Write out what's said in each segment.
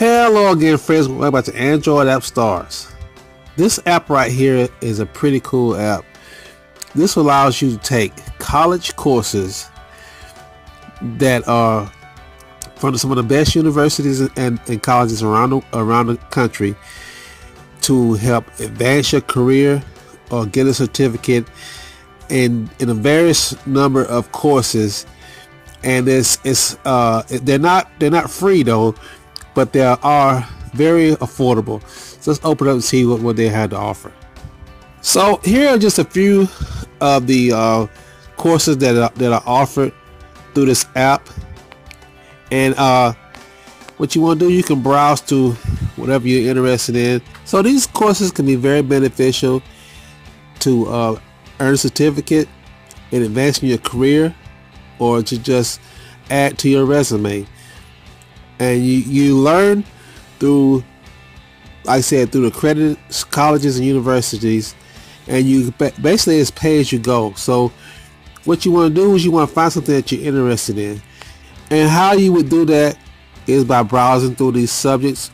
Hello again, friends. Welcome back to Android App Stars. This app right here is a pretty cool app. This allows you to take college courses that are from some of the best universities and colleges around the country to help advance your career or get a certificate in a various number of courses. And they're not free though, but they are very affordable. So let's open up and see what they had to offer. So here are just a few of the courses that are offered through this app. And what you want to do, you can browse to whatever you're interested in. So these courses can be very beneficial to earn a certificate in advancing your career, or to just add to your resume. And you learn through, like I said, through the accredited colleges and universities, and you basically it's pay as you go. So what you want to do is you want to find something that you're interested in, and how you would do that is by browsing through these subjects,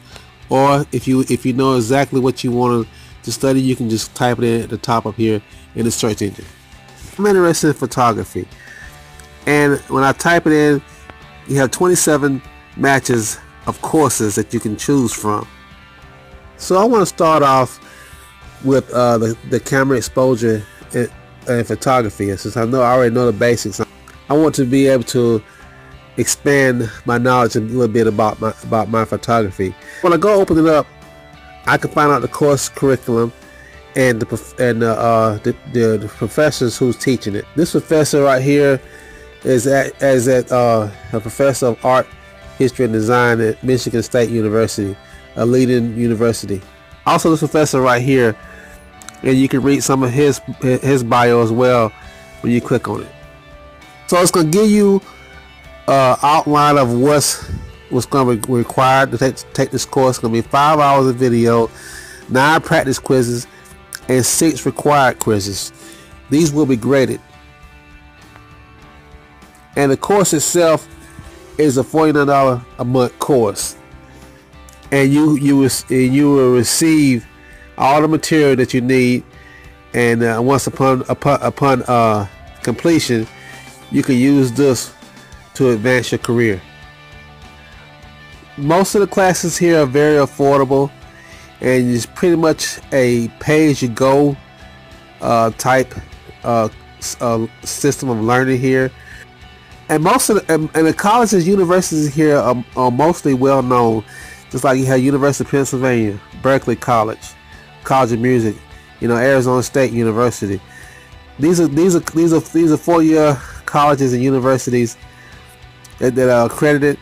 or if you know exactly what you want to study, you can just type it in at the top up here in the search engine. I'm interested in photography, and when I type it in, you have 27 matches of courses that you can choose from. So I want to start off with the camera exposure and photography. Since I already know the basics, I want to be able to expand my knowledge a little bit about my photography. When I go open it up, I can find out the course curriculum and the professors who's teaching it. This professor right here is a professor of art, history, and design at Michigan State University, a leading university. Also, this professor right here, and you can read some of his bio as well when you click on it. So it's going to give you an outline of what's going to be required to take this course. It's going to be 5 hours of video, 9 practice quizzes, and 6 required quizzes. These will be graded. And the course itself is a $49 a month course, and you will receive all the material that you need. And once upon completion, you can use this to advance your career. Most of the classes here are very affordable, and it's pretty much a pay-as-you-go type system of learning here. And most of the colleges, universities here are mostly well known. Just like you have University of Pennsylvania, Berkeley College, College of Music, Arizona State University. These are 4-year colleges and universities that are accredited,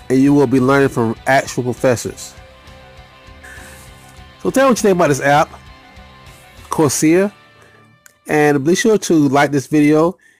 and you will be learning from actual professors. So tell me what you think about this app, Coursera, and be sure to like this video